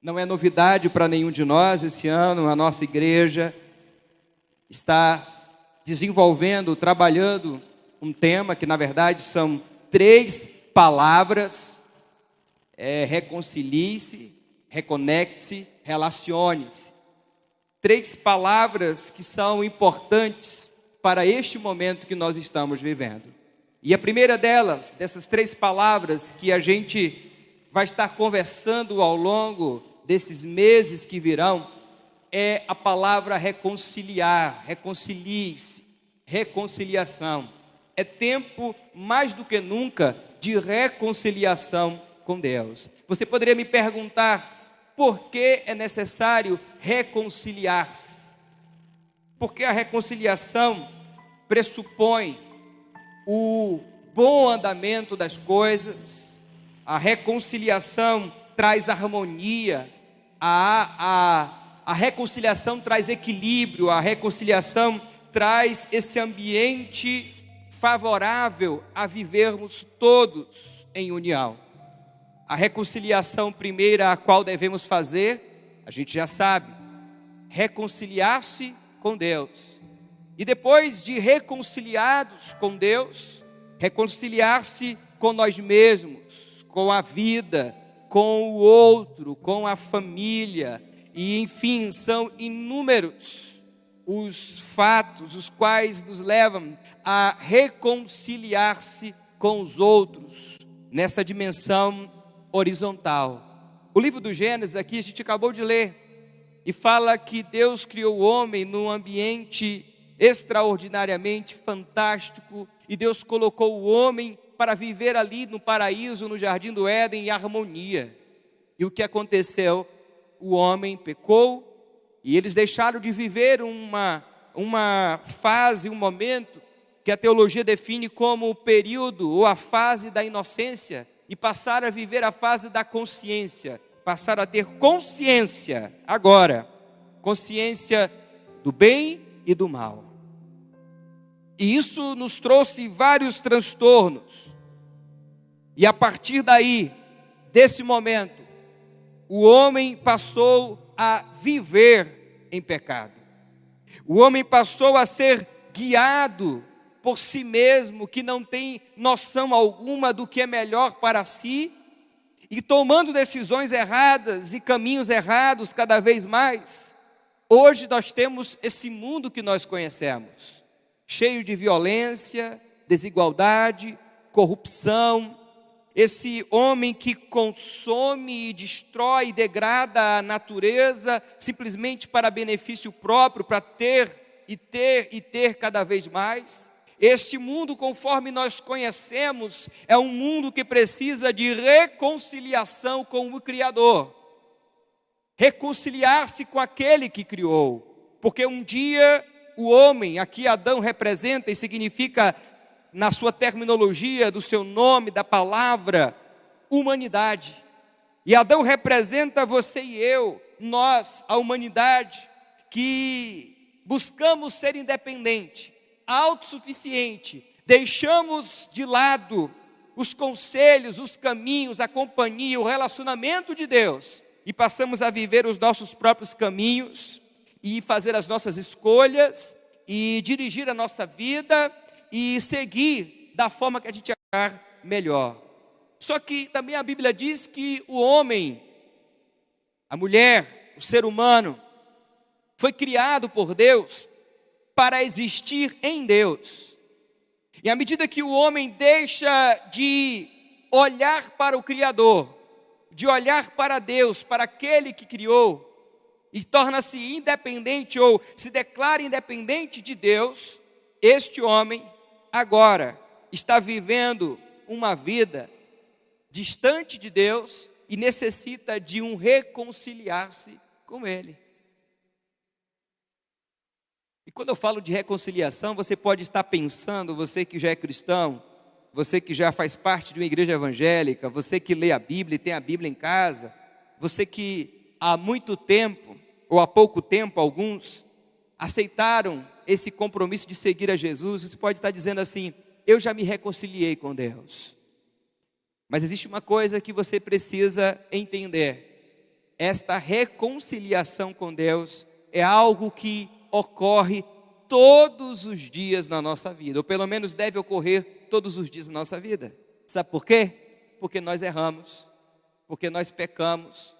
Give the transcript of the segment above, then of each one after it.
Não é novidade para nenhum de nós. Esse ano a nossa igreja está desenvolvendo, trabalhando um tema que na verdade são 3 palavras: reconcilie-se, reconecte-se, relacione-se. 3 palavras que são importantes para este momento que nós estamos vivendo. E a primeira delas, dessas 3 palavras que a gente vai estar conversando ao longo desses meses que virão, é a palavra reconciliar, reconcilie-se, reconciliação. É tempo, mais do que nunca, de reconciliação com Deus. Você poderia me perguntar, por que é necessário reconciliar-se? Porque a reconciliação pressupõe o bom andamento das coisas. A reconciliação traz harmonia, a reconciliação traz equilíbrio, a reconciliação traz esse ambiente favorável a vivermos todos em união. A reconciliação primeira a qual devemos fazer, a gente já sabe, reconciliar-se com Deus. E depois de reconciliados com Deus, reconciliar-se com nós mesmos, com a vida, com o outro, com a família. E enfim, são inúmeros os fatos os quais nos levam a reconciliar-se com os outros nessa dimensão horizontal. O livro do Gênesis aqui a gente acabou de ler e fala que Deus criou o homem num ambiente extraordinariamente fantástico, e Deus colocou o homem para viver ali no paraíso, no jardim do Éden, em harmonia. E o que aconteceu? O homem pecou e eles deixaram de viver uma fase, um momento que a teologia define como o período ou a fase da inocência, e passaram a viver a fase da consciência. Passaram a ter consciência agora, consciência do bem e do mal. E isso nos trouxe vários transtornos. E a partir daí, desse momento, o homem passou a viver em pecado. O homem passou a ser guiado por si mesmo, que não tem noção alguma do que é melhor para si, e tomando decisões erradas e caminhos errados cada vez mais. Hoje nós temos esse mundo que nós conhecemos, cheio de violência, desigualdade, corrupção. Esse homem que consome e destrói e degrada a natureza simplesmente para benefício próprio, para ter e ter e ter cada vez mais. Este mundo, conforme nós conhecemos, é um mundo que precisa de reconciliação com o Criador. Reconciliar-se com aquele que criou. Porque um dia o homem, aqui Adão representa e significa, na sua terminologia, do seu nome, da palavra, humanidade. E Adão representa você e eu, nós, a humanidade, que buscamos ser independente, autossuficiente, deixamos de lado os conselhos, os caminhos, a companhia, o relacionamento de Deus, e passamos a viver os nossos próprios caminhos, e fazer as nossas escolhas, e dirigir a nossa vida, e seguir da forma que a gente achar melhor. Só que também a Bíblia diz que o homem, a mulher, o ser humano, foi criado por Deus para existir em Deus. E à medida que o homem deixa de olhar para o Criador, de olhar para Deus, para aquele que criou, e torna-se independente ou se declara independente de Deus, este homem agora está vivendo uma vida distante de Deus e necessita de um reconciliar-se com Ele. E quando eu falo de reconciliação, você pode estar pensando, você que já é cristão, você que já faz parte de uma igreja evangélica, você que lê a Bíblia e tem a Bíblia em casa, você que há muito tempo, ou há pouco tempo, alguns, aceitaram esse compromisso de seguir a Jesus, você pode estar dizendo assim: eu já me reconciliei com Deus. Mas existe uma coisa que você precisa entender: esta reconciliação com Deus é algo que ocorre todos os dias na nossa vida, ou pelo menos deve ocorrer todos os dias na nossa vida. Sabe por quê? Porque nós erramos, porque nós pecamos,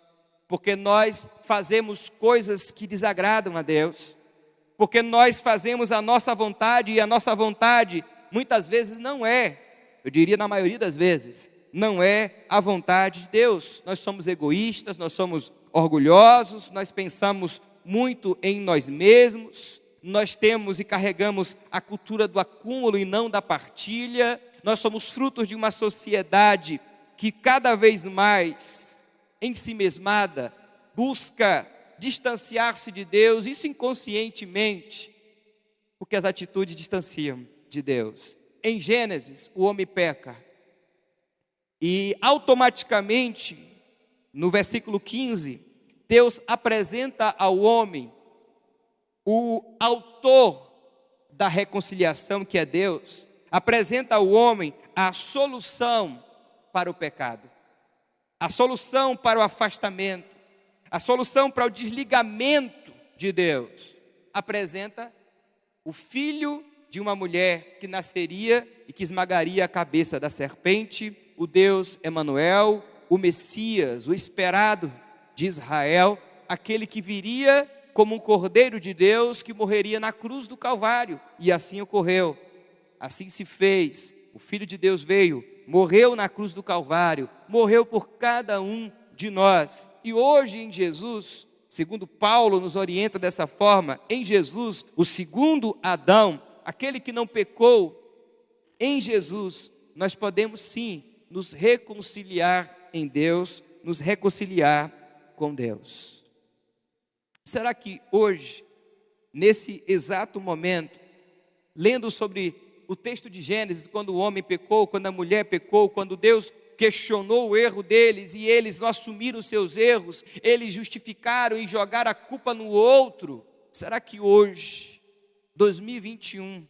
porque nós fazemos coisas que desagradam a Deus, porque nós fazemos a nossa vontade, e a nossa vontade muitas vezes não é, eu diria na maioria das vezes, não é a vontade de Deus. Nós somos egoístas, nós somos orgulhosos, nós pensamos muito em nós mesmos, nós temos e carregamos a cultura do acúmulo e não da partilha. Nós somos frutos de uma sociedade que cada vez mais, ensimesmada, busca distanciar-se de Deus, isso inconscientemente, porque as atitudes distanciam de Deus. Em Gênesis, o homem peca, e automaticamente, no versículo 15, Deus apresenta ao homem o autor da reconciliação, que é Deus, apresenta ao homem a solução para o pecado, a solução para o afastamento, a solução para o desligamento de Deus. Apresenta o filho de uma mulher que nasceria e que esmagaria a cabeça da serpente, o Deus Emanuel, o Messias, o esperado de Israel, aquele que viria como um cordeiro de Deus que morreria na cruz do Calvário. E assim ocorreu, assim se fez. O Filho de Deus veio, morreu na cruz do Calvário, morreu por cada um de nós. E hoje em Jesus, segundo Paulo nos orienta dessa forma, em Jesus, o segundo Adão, aquele que não pecou, em Jesus, nós podemos sim nos reconciliar em Deus, nos reconciliar com Deus. Será que hoje, nesse exato momento, lendo sobre o texto de Gênesis, quando o homem pecou, quando a mulher pecou, quando Deus questionou o erro deles e eles não assumiram os seus erros, eles justificaram e jogaram a culpa no outro, será que hoje, 2021,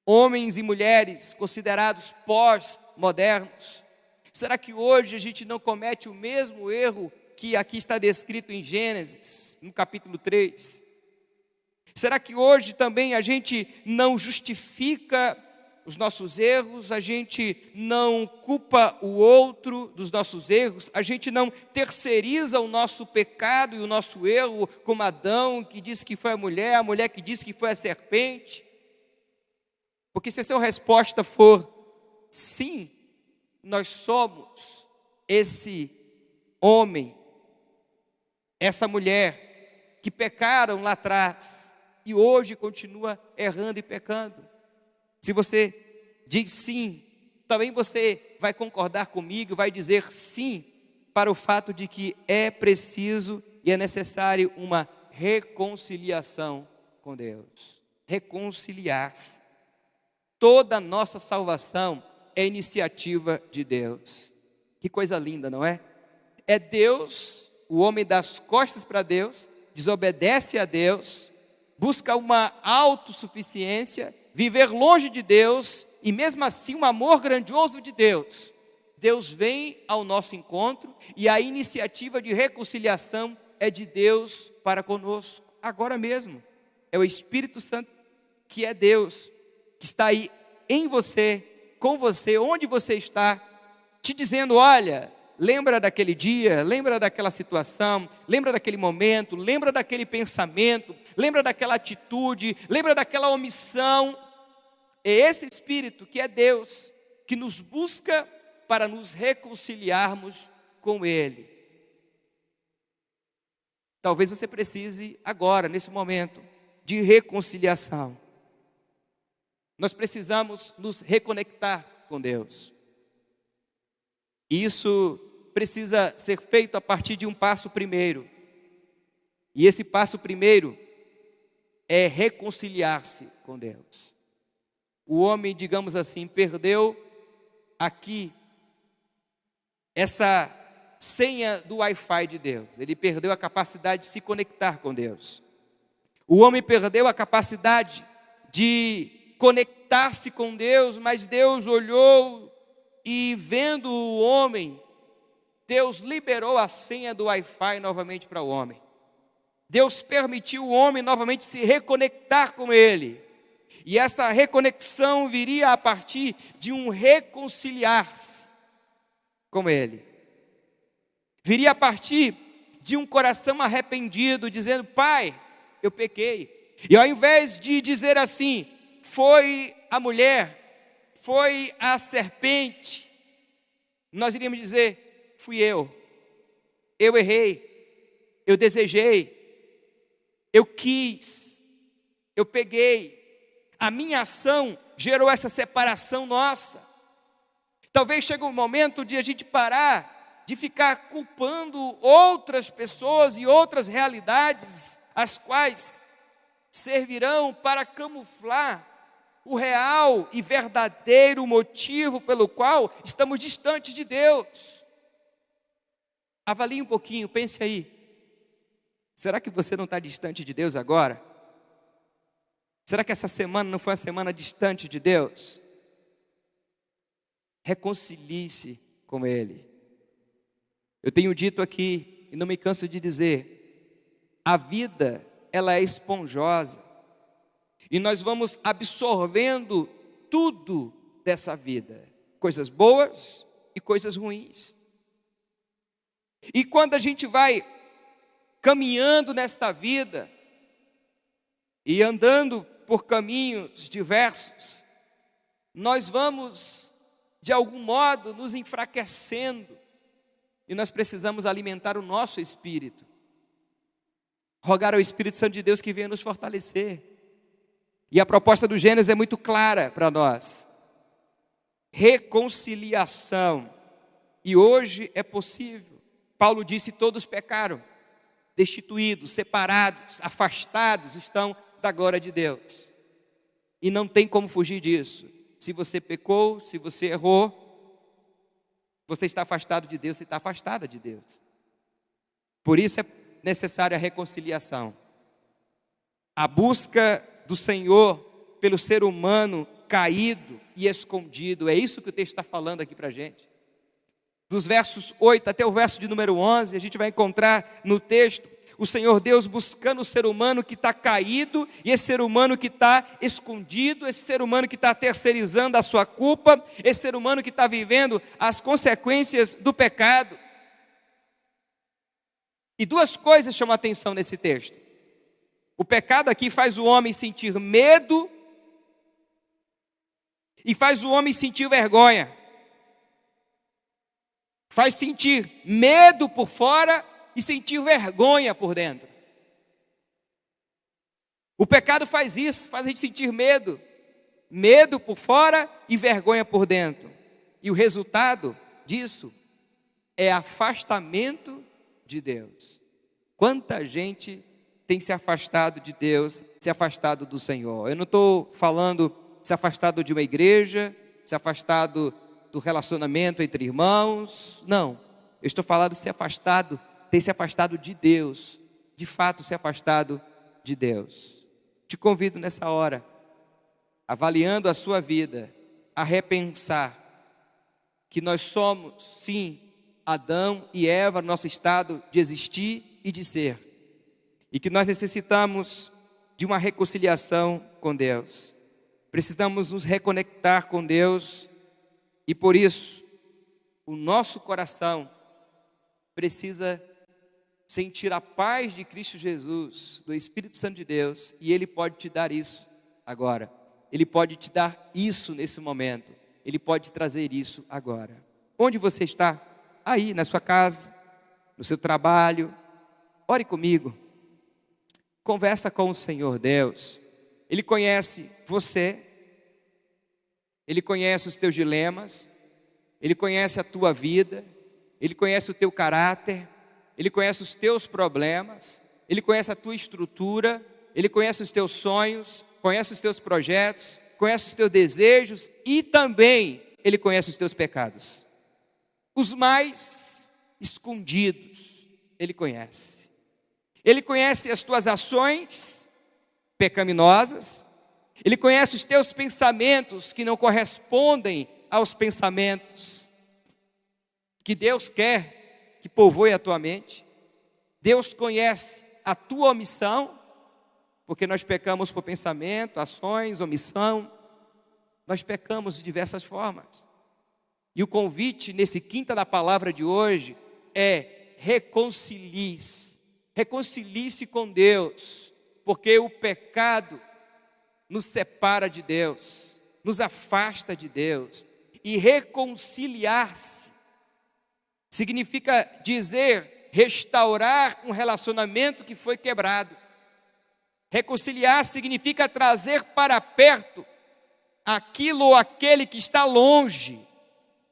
homens e mulheres considerados pós-modernos, será que hoje a gente não comete o mesmo erro que aqui está descrito em Gênesis, no capítulo 3? Será que hoje também a gente não justifica os nossos erros, a gente não culpa o outro dos nossos erros, a gente não terceiriza o nosso pecado e o nosso erro, como Adão, que disse que foi a mulher que disse que foi a serpente? Porque se a sua resposta for sim, nós somos esse homem, essa mulher que pecaram lá atrás e hoje continua errando e pecando. Se você diz sim, também você vai concordar comigo, vai dizer sim para o fato de que é preciso e é necessário uma reconciliação com Deus. Reconciliar-se. Toda a nossa salvação é iniciativa de Deus. Que coisa linda, não é? É Deus, o homem dá as costas para Deus, desobedece a Deus, busca uma autossuficiência, viver longe de Deus, e mesmo assim um amor grandioso de Deus. Deus vem ao nosso encontro e a iniciativa de reconciliação é de Deus para conosco, agora mesmo. É o Espírito Santo que é Deus, que está aí em você, com você, onde você está, te dizendo: olha, lembra daquele dia, lembra daquela situação, lembra daquele momento, lembra daquele pensamento, lembra daquela atitude, lembra daquela omissão. É esse Espírito que é Deus, que nos busca para nos reconciliarmos com Ele. Talvez você precise agora, nesse momento, de reconciliação. Nós precisamos nos reconectar com Deus. Isso precisa ser feito a partir de um passo primeiro. E esse passo primeiro é reconciliar-se com Deus. O homem, digamos assim, perdeu aqui essa senha do Wi-Fi de Deus. Ele perdeu a capacidade de se conectar com Deus. O homem perdeu a capacidade de conectar-se com Deus, mas Deus olhou e, vendo o homem Deus liberou a senha do Wi-Fi novamente para o homem. Deus permitiu o homem novamente se reconectar com Ele. E essa reconexão viria a partir de um reconciliar-se com Ele. Viria a partir de um coração arrependido, dizendo: Pai, eu pequei. E ao invés de dizer assim, foi a mulher, foi a serpente, nós iríamos dizer: fui eu errei, eu desejei, eu quis, eu peguei, a minha ação gerou essa separação nossa. Talvez chegue um momento de a gente parar de ficar culpando outras pessoas e outras realidades, as quais servirão para camuflar o real e verdadeiro motivo pelo qual estamos distantes de Deus. Avalie um pouquinho, pense aí. Será que você não está distante de Deus agora? Será que essa semana não foi uma semana distante de Deus? Reconcilie-se com Ele. Eu tenho dito aqui, e não me canso de dizer, a vida, ela é esponjosa. E nós vamos absorvendo tudo dessa vida. Coisas boas e coisas ruins. E quando a gente vai caminhando nesta vida, e andando por caminhos diversos, nós vamos, de algum modo, nos enfraquecendo, e nós precisamos alimentar o nosso espírito, rogar ao Espírito Santo de Deus que venha nos fortalecer. E a proposta do Gênesis é muito clara para nós: reconciliação, e hoje é possível. Paulo disse: todos pecaram, destituídos, separados, afastados estão da glória de Deus. E não tem como fugir disso. Se você pecou, se você errou, você está afastado de Deus, você está afastada de Deus. Por isso é necessária a reconciliação. A busca do Senhor pelo ser humano caído e escondido. É isso que o texto está falando aqui para a gente. Dos versos 8 até o verso de número 11, a gente vai encontrar no texto o Senhor Deus buscando o ser humano que está caído, e esse ser humano que está escondido, esse ser humano que está terceirizando a sua culpa, esse ser humano que está vivendo as consequências do pecado. E duas coisas chamam a atenção nesse texto. O pecado aqui faz o homem sentir medo e faz o homem sentir vergonha. Faz sentir medo por fora e sentir vergonha por dentro. O pecado faz isso, faz a gente sentir medo. Medo por fora e vergonha por dentro. E o resultado disso é afastamento de Deus. Quanta gente tem se afastado de Deus, se afastado do Senhor. Eu não estou falando se afastado de uma igreja, se afastado do relacionamento entre irmãos. Não, eu estou falando se afastado, ter se afastado de Deus, de fato se afastado de Deus. Te convido nessa hora, avaliando a sua vida, a repensar que nós somos, sim, Adão e Eva, no nosso estado de existir e de ser. E que nós necessitamos de uma reconciliação com Deus. Precisamos nos reconectar com Deus. E por isso, o nosso coração precisa sentir a paz de Cristo Jesus, do Espírito Santo de Deus, e Ele pode te dar isso agora. Ele pode te dar isso nesse momento. Ele pode trazer isso agora. Onde você está? Aí, na sua casa, no seu trabalho. Ore comigo. Conversa com o Senhor Deus. Ele conhece você. Ele conhece os teus dilemas. Ele conhece a tua vida. Ele conhece o teu caráter. Ele conhece os teus problemas. Ele conhece a tua estrutura. Ele conhece os teus sonhos. Conhece os teus projetos. Conhece os teus desejos. E também Ele conhece os teus pecados. Os mais escondidos Ele conhece. Ele conhece as tuas ações pecaminosas. Ele conhece os teus pensamentos que não correspondem aos pensamentos que Deus quer que povoe a tua mente. Deus conhece a tua omissão, porque nós pecamos por pensamento, ações, omissão. Nós pecamos de diversas formas. E o convite nesse Quinta da Palavra de hoje é: reconcilie-se. Reconcilie-se com Deus, porque o pecado nos separa de Deus, nos afasta de Deus. E reconciliar-se significa dizer, restaurar um relacionamento que foi quebrado. Reconciliar significa trazer para perto aquilo ou aquele que está longe.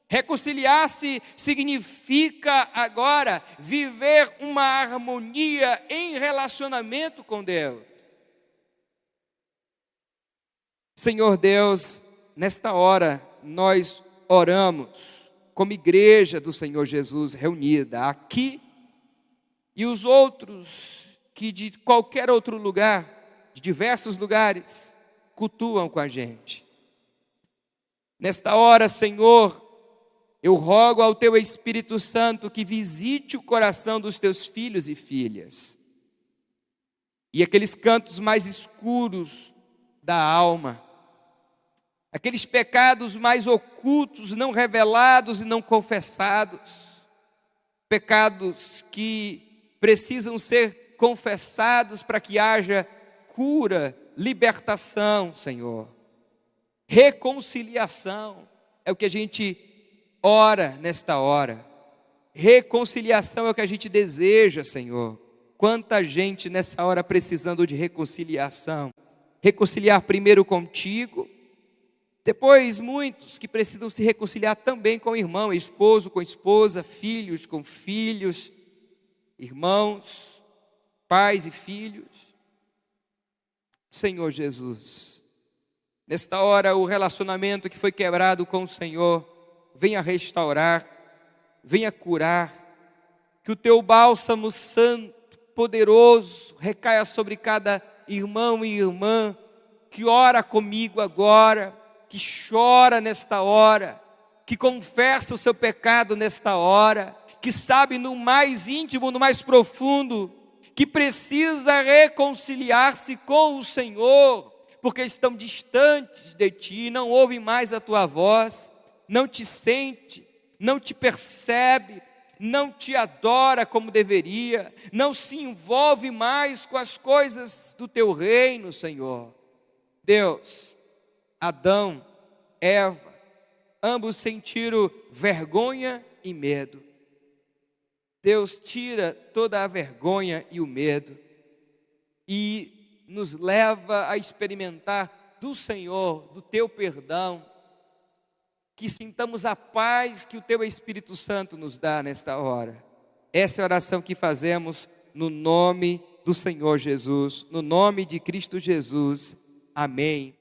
Reconciliar-se significa agora viver uma harmonia em relacionamento com Deus. Senhor Deus, nesta hora nós oramos como igreja do Senhor Jesus reunida aqui, e os outros que de qualquer outro lugar, de diversos lugares, cultuam com a gente. Nesta hora, Senhor, eu rogo ao Teu Espírito Santo que visite o coração dos Teus filhos e filhas, e aqueles cantos mais escuros da alma, aqueles pecados mais ocultos, não revelados e não confessados, pecados que precisam ser confessados para que haja cura, libertação, Senhor. Reconciliação é o que a gente ora nesta hora. Reconciliação é o que a gente deseja, Senhor. Quanta gente nessa hora precisando de reconciliação. Reconciliar primeiro contigo, depois muitos que precisam se reconciliar também com o irmão, esposo com esposa, filhos com filhos, irmãos, pais e filhos. Senhor Jesus, nesta hora o relacionamento que foi quebrado com o Senhor, venha restaurar, venha curar, que o Teu bálsamo santo, poderoso, recaia sobre cada irmão e irmã, que ora comigo agora, que chora nesta hora, que confessa o seu pecado nesta hora, que sabe no mais íntimo, no mais profundo, que precisa reconciliar-se com o Senhor, porque estão distantes de Ti, não ouvem mais a Tua voz, não Te sente, não Te percebe, não Te adora como deveria, não se envolve mais com as coisas do Teu reino, Senhor. Deus, Adão, Eva, ambos sentiram vergonha e medo. Deus tira toda a vergonha e o medo e nos leva a experimentar do Senhor, do Teu perdão, que sintamos a paz que o Teu Espírito Santo nos dá nesta hora. Essa é a oração que fazemos no nome do Senhor Jesus, no nome de Cristo Jesus. Amém.